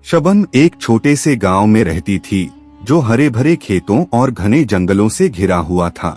शबन एक छोटे से गांव में रहती थी जो हरे भरे खेतों और घने जंगलों से घिरा हुआ था।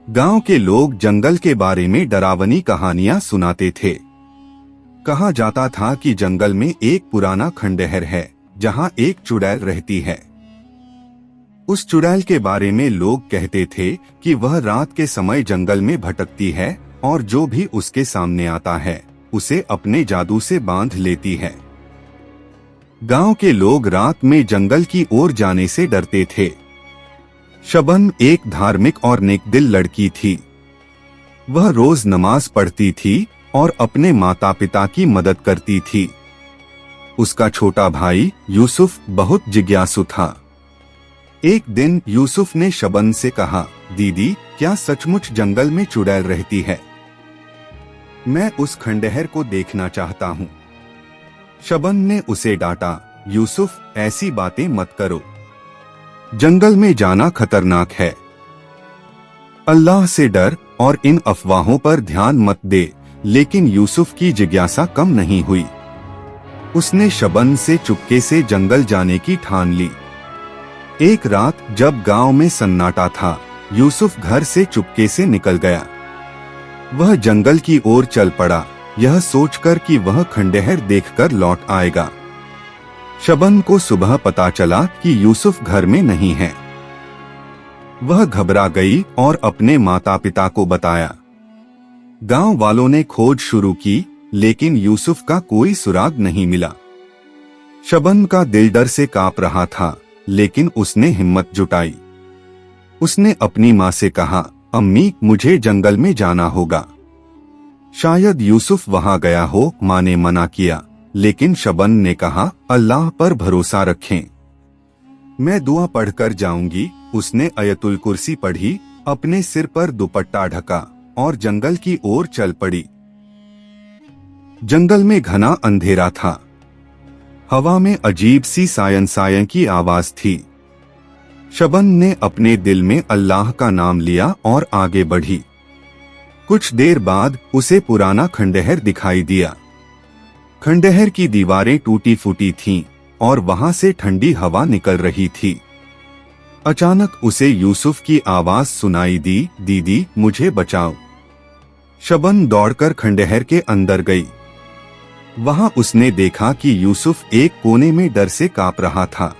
गांव के लोग जंगल के बारे में डरावनी कहानियां सुनाते थे। कहा जाता था कि जंगल में एक पुराना खंडहर है जहां एक चुड़ैल रहती है। उस चुड़ैल के बारे में लोग कहते थे कि वह रात के समय जंगल में भटकती है और जो भी उसके सामने आता है उसे अपने जादू से बांध लेती है। गांव के लोग रात में जंगल की ओर जाने से डरते थे। शबन एक धार्मिक और नेकदिल लड़की थी। वह रोज नमाज पढ़ती थी और अपने माता पिता की मदद करती थी। उसका छोटा भाई यूसुफ बहुत जिज्ञासु था। एक दिन यूसुफ ने शबन से कहा, दीदी, क्या सचमुच जंगल में चुड़ैल रहती है? मैं उस खंडहर को देखना चाहता हूँ। शबन ने उसे डांटा, यूसुफ, ऐसी बातें मत करो। जंगल में जाना खतरनाक है। अल्लाह से डर और इन अफवाहों पर ध्यान मत दे। लेकिन यूसुफ की जिज्ञासा कम नहीं हुई। उसने शबन से चुपके से जंगल जाने की ठान ली। एक रात जब गांव में सन्नाटा था, यूसुफ घर से चुपके से निकल गया। वह जंगल की ओर चल पड़ा, यह सोचकर कि वह खंडहर देखकर लौट आएगा। शबन को सुबह पता चला कि यूसुफ घर में नहीं है। वह घबरा गई और अपने माता पिता को बताया। गांव वालों ने खोज शुरू की, लेकिन यूसुफ का कोई सुराग नहीं मिला। शबन का दिल डर से कांप रहा था, लेकिन उसने हिम्मत जुटाई। उसने अपनी माँ से कहा, अम्मी, मुझे जंगल में जाना होगा। शायद यूसुफ वहां गया हो। माँ ने मना किया, लेकिन शबन ने कहा, अल्लाह पर भरोसा रखें, मैं दुआ पढ़कर जाऊंगी। उसने आयतुल कुर्सी पढ़ी, अपने सिर पर दुपट्टा ढका और जंगल की ओर चल पड़ी। जंगल में घना अंधेरा था। हवा में अजीब सी सायन सायन की आवाज थी। शबन ने अपने दिल में अल्लाह का नाम लिया और आगे बढ़ी। कुछ देर बाद उसे पुराना खंडहर दिखाई दिया। खंडहर की दीवारें टूटी फूटी थीं और वहां से ठंडी हवा निकल रही थी। अचानक उसे यूसुफ की आवाज सुनाई दी, दीदी, मुझे बचाओ। शबन दौड़कर खंडहर के अंदर गई। वहां उसने देखा कि यूसुफ एक कोने में डर से कांप रहा था।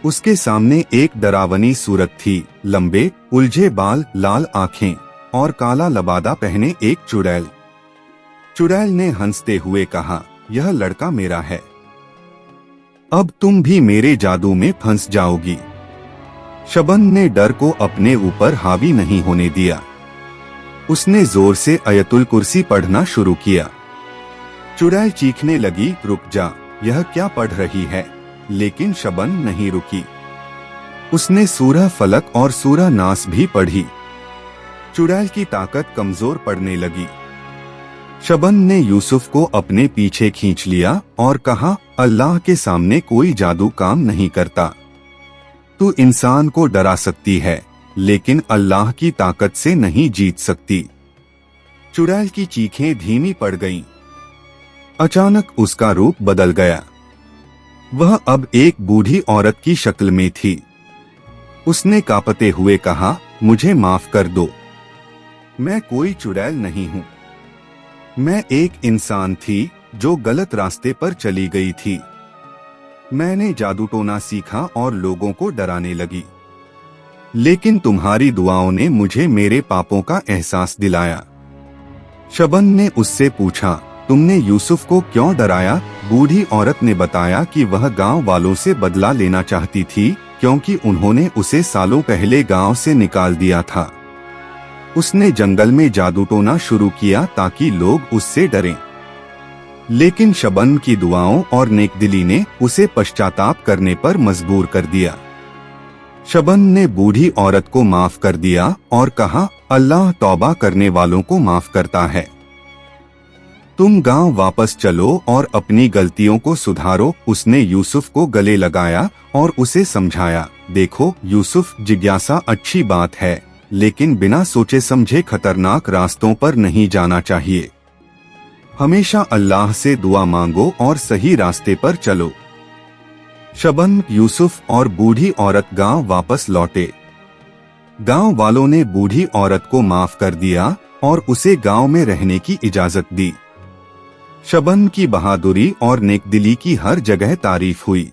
उसके सामने एक डरावनी सूरत थी, लंबे उलझे बाल, लाल आंखें और काला लबादा पहने एक चुड़ैल। चुड़ैल ने हंसते हुए कहा, यह लड़का मेरा है। अब तुम भी मेरे जादू में फंस जाओगी। शबन ने डर को अपने ऊपर हावी नहीं होने दिया। उसने जोर से आयतुल कुर्सी पढ़ना शुरू किया। चुड़ैल चीखने लगी, रुक जा, यह क्या पढ़ रही है? लेकिन शबन नहीं रुकी। उसने सूरह फलक और सूरह नास भी पढ़ी। चुड़ैल की ताकत कमजोर पड़ने लगी। शबन ने यूसुफ को अपने पीछे खींच लिया और कहा, अल्लाह के सामने कोई जादू काम नहीं करता। तू इंसान को डरा सकती है, लेकिन अल्लाह की ताकत से नहीं जीत सकती। चुड़ैल की चीखें धीमी पड़ गईं। अचानक उसका रूप बदल गया। वह अब एक बूढ़ी औरत की शक्ल में थी। उसने कांपते हुए कहा, मुझे माफ कर दो, मैं कोई चुड़ैल नहीं हूँ। मैं एक इंसान थी जो गलत रास्ते पर चली गई थी। मैंने जादू टोना सीखा और लोगों को डराने लगी, लेकिन तुम्हारी दुआओं ने मुझे मेरे पापों का एहसास दिलाया। शबन ने उससे पूछा, तुमने यूसुफ को क्यों डराया? बूढ़ी औरत ने बताया कि वह गांव वालों से बदला लेना चाहती थी, क्योंकि उन्होंने उसे सालों पहले गांव से निकाल दिया था। उसने जंगल में जादू टोना शुरू किया ताकि लोग उससे डरें। लेकिन शबन की दुआओं और नेकदिली ने उसे पश्चाताप करने पर मजबूर कर दिया। शबन ने बूढ़ी औरत को माफ कर दिया और कहा, अल्लाह तौबा करने वालों को माफ करता है। तुम गांव वापस चलो और अपनी गलतियों को सुधारो। उसने यूसुफ को गले लगाया और उसे समझाया, देखो यूसुफ, जिज्ञासा अच्छी बात है, लेकिन बिना सोचे समझे खतरनाक रास्तों पर नहीं जाना चाहिए। हमेशा अल्लाह से दुआ मांगो और सही रास्ते पर चलो। शबन, यूसुफ और बूढ़ी औरत गांव वापस लौटे। गांव वालों ने बूढ़ी औरत को माफ कर दिया और उसे गांव में रहने की इजाजत दी। शबन की बहादुरी और नेकदिली की हर जगह तारीफ हुई।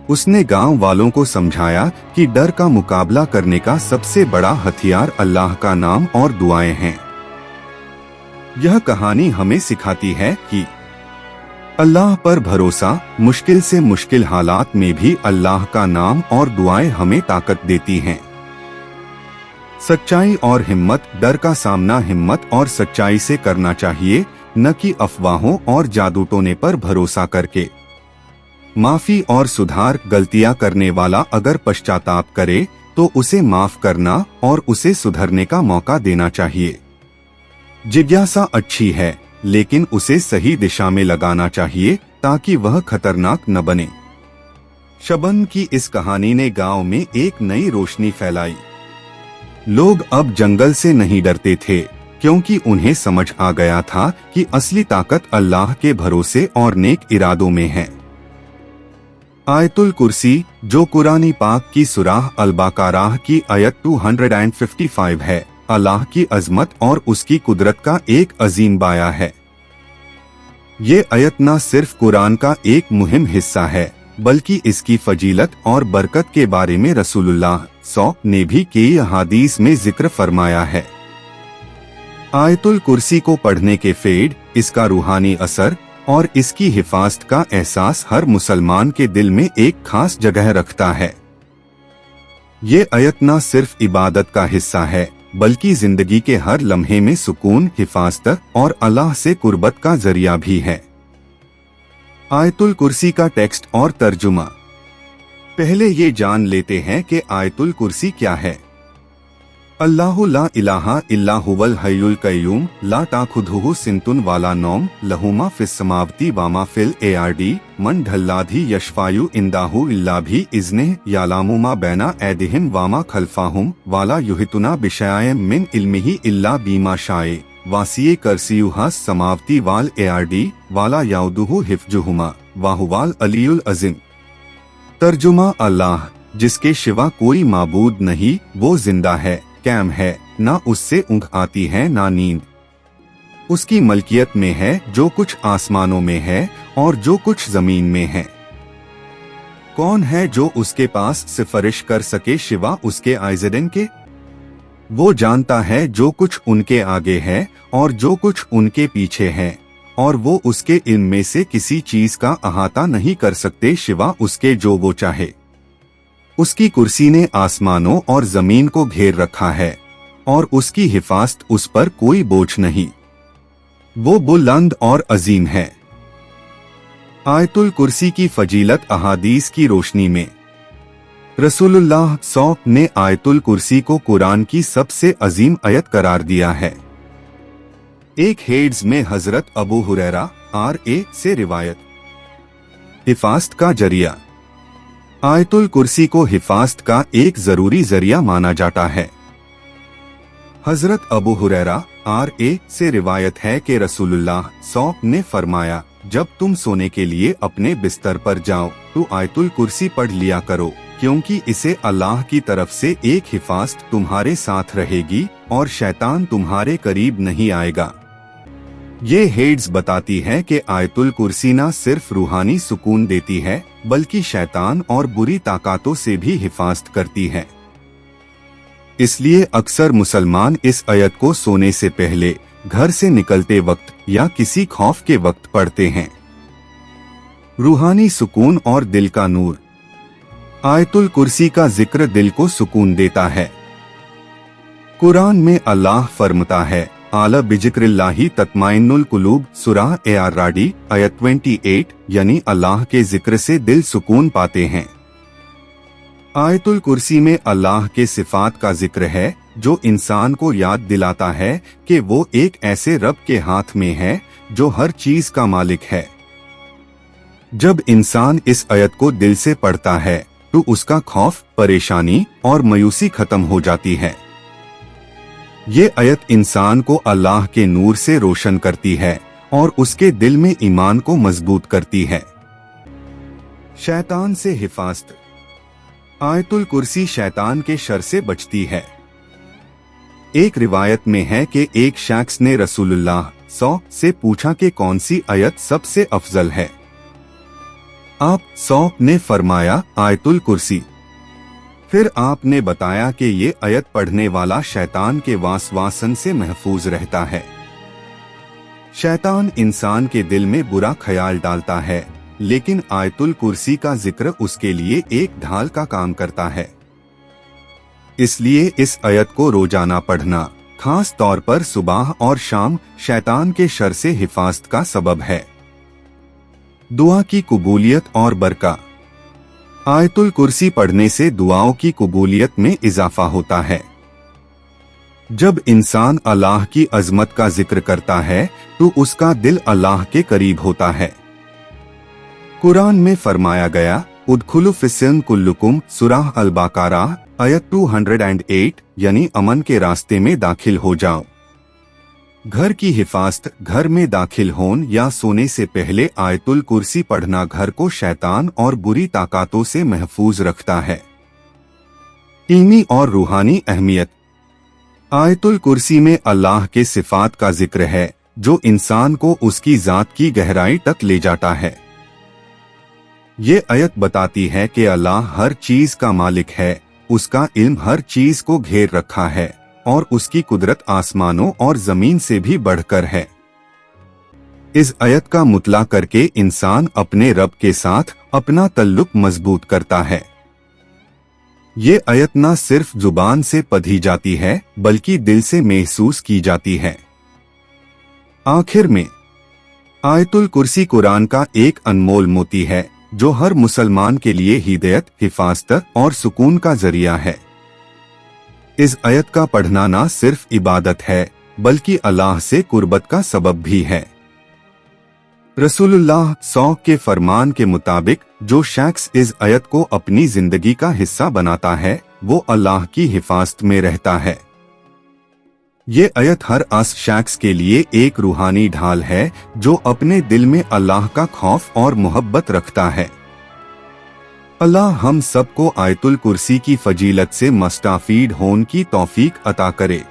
उसने गांव वालों को समझाया कि डर का मुकाबला करने का सबसे बड़ा हथियार अल्लाह का नाम और दुआएं हैं। यह कहानी हमें सिखाती है कि अल्लाह पर भरोसा, मुश्किल से मुश्किल हालात में भी अल्लाह का नाम और दुआएं हमें ताकत देती हैं। सच्चाई और हिम्मत, डर का सामना हिम्मत और सच्चाई से करना चाहिए, न कि अफवाहों और जादू टोने पर भरोसा करके। माफी और सुधार, गलतियां करने वाला अगर पश्चाताप करे तो उसे माफ करना और उसे सुधरने का मौका देना चाहिए। जिज्ञासा अच्छी है, लेकिन उसे सही दिशा में लगाना चाहिए ताकि वह खतरनाक न बने। शबन की इस कहानी ने गांव में एक नई रोशनी फैलाई। लोग अब जंगल से नहीं डरते थे, क्योंकि उन्हें समझ आ गया था कि असली ताकत अल्लाह के भरोसे और नेक इरादों में है। आयतुल कुर्सी, जो कुरानी पाक की सूरह अल-बकराह की आयत 255 है, अल्लाह की अजमत और उसकी कुदरत का एक अजीम बाया है। ये आयत न सिर्फ कुरान का एक मुहिम हिस्सा है, बल्कि इसकी फजीलत और बरकत के बारे में रसूलुल्लाह ने भी कई अहादीस में जिक्र फरमाया है। आयतुल कुर्सी को पढ़ने के फेड, इसका रूहानी असर और इसकी हिफाजत का एहसास हर मुसलमान के दिल में एक खास जगह रखता है। ये आयत न सिर्फ इबादत का हिस्सा है, बल्कि जिंदगी के हर लम्हे में सुकून, हिफाजत और अल्लाह से कुर्बत का जरिया भी है। आयतुल कुर्सी का टेक्स्ट और तर्जुमा। पहले ये जान लेते हैं कि आयतुल कुर्सी क्या है। अल्लाहु ला इलाहा इल्ला हुवल हय्युल कय्यूम ला ताखुदुहु सिनतुन वाला नौम लहु मा फिस समावती वामा फिल आर्दी मन ढल्लाधी यशफायु इंदाहु इल्ला भी इज़्ने यालामु मा बैना ऐदिहिम वामा खल्फाहुम वाला युहितुना बिशैअम मिन इल्मिही इल्ला बीमा शाए वासिये करसियुहा समावती वाल आर्दी वाला याउदुहु हिफ्जुहुमा वाहुवाल अलीयुल अज़ीम। तर्जुमा, अल्लाह जिसके सिवा कोई माबूद नहीं, वो जिंदा है, कायम है, ना उससे ऊँघ आती है ना नींद। उसकी मलकियत में है जो कुछ आसमानों में है और जो कुछ जमीन में है। कौन है जो उसके पास सिफारिश कर सके सिवा उसके आइज़दिन के? वो जानता है जो कुछ उनके आगे है और जो कुछ उनके पीछे है, और वो उसके इल्म में से किसी चीज का अहाता नहीं कर सकते सिवा उसके जो वो चाहे। उसकी कुर्सी ने आसमानों और जमीन को घेर रखा है और उसकी हिफाजत उस पर कोई बोझ नहीं। वो बुलंद और अजीम है। आयतुल कुर्सी की फजीलत अहादीस की रोशनी में। रसूलुल्लाह ने आयतुल कुर्सी को कुरान की सबसे अजीम आयत करार दिया है। एक हेड्स में हजरत अबू हुरैरा से रिवायत। हिफाजत का जरिया। आयतुल कुर्सी को हिफाजत का एक जरूरी जरिया माना जाता है। हजरत अबू हुरैरा से रिवायत है कि रसूलुल्लाह ने फरमाया, जब तुम सोने के लिए अपने बिस्तर पर जाओ तो आयतुल कुर्सी पढ़ लिया करो, क्योंकि इसे अल्लाह की तरफ से एक हिफाजत तुम्हारे साथ रहेगी और शैतान तुम्हारे करीब नहीं आएगा। ये हेड्स बताती है कि आयतुल कुर्सी न सिर्फ रूहानी सुकून देती है, बल्कि शैतान और बुरी ताकतों से भी हिफाजत करती है। इसलिए अक्सर मुसलमान इस आयत को सोने से पहले, घर से निकलते वक्त या किसी खौफ के वक्त पढ़ते हैं। रूहानी सुकून और दिल का नूर। आयतुल कुर्सी का जिक्र दिल को सुकून देता है। कुरान में अल्लाह फरमाता है, आला बिजिक्रिल्लाही तत्माइनुल कुलूब, सूरह आर-राडी आयत 28, यानी अल्लाह के जिक्र से दिल सुकून पाते हैं। आयतुल कुर्सी में अल्लाह के सिफात का जिक्र है, जो इंसान को याद दिलाता है कि वो एक ऐसे रब के हाथ में है जो हर चीज का मालिक है। जब इंसान इस आयत को दिल से पढ़ता है तो उसका खौफ, परेशानी और मायूसी खत्म हो जाती है। ये आयत इंसान को अल्लाह के नूर से रोशन करती है और उसके दिल में ईमान को मजबूत करती है। शैतान से हिफाजत। आयतुल कुर्सी शैतान के शर से बचती है। एक रिवायत में है कि एक शख्स ने रसूलुल्लाह से पूछा कि कौन सी आयत सबसे अफजल है। आप ने फरमाया आयतुल कुर्सी। फिर आपने बताया कि ये आयत पढ़ने वाला शैतान के वासवासन से महफूज रहता है। शैतान इंसान के दिल में बुरा ख्याल डालता है, लेकिन आयतुल कुर्सी का जिक्र उसके लिए एक ढाल का काम करता है। इसलिए इस आयत को रोजाना पढ़ना, खास तौर पर सुबह और शाम, शैतान के शर से हिफाजत का सबब है। दुआ की कबूलियत और बरका। आयतुल कुर्सी पढ़ने से दुआओं की कबूलियत में इजाफा होता है। जब इंसान अल्लाह की अजमत का जिक्र करता है तो उसका दिल अल्लाह के करीब होता है। कुरान में फरमाया गया, उदखुलु फिस्सिल्म कुल्लुकुम, सूरह अल-बकरा आयत 208, यानी अमन के रास्ते में दाखिल हो जाओ। घर की हिफाजत। घर में दाखिल होने या सोने से पहले आयतुल कुर्सी पढ़ना घर को शैतान और बुरी ताकतों से महफूज रखता है। दीनी और रूहानी अहमियत। आयतुल कुर्सी में अल्लाह के सिफात का जिक्र है जो इंसान को उसकी जात की गहराई तक ले जाता है। ये आयत बताती है कि अल्लाह हर चीज का मालिक है, उसका इल्म हर चीज को घेर रखा है और उसकी कुदरत आसमानों और जमीन से भी बढ़कर है। इस आयत का मुतला करके इंसान अपने रब के साथ अपना तल्लुक मजबूत करता है। ये आयत न सिर्फ जुबान से पढ़ी जाती है बल्कि दिल से महसूस की जाती है। आखिर में, आयतुल कुर्सी कुरान का एक अनमोल मोती है जो हर मुसलमान के लिए हिदायत, हिफाजत और सुकून का जरिया है। इस आयत का पढ़ना न सिर्फ इबादत है बल्कि अल्लाह से कुर्बत का सबब भी है। रसूलुल्लाह के फरमान के मुताबिक जो शख्स इस आयत को अपनी जिंदगी का हिस्सा बनाता है वो अल्लाह की हिफाजत में रहता है। ये आयत हर शख्स के लिए एक रूहानी ढाल है जो अपने दिल में अल्लाह का खौफ और मोहब्बत रखता है। अल्लाह हम सबको आयतुल कुर्सी की फजीलत से मुस्तफीद होने की तौफीक अता करे।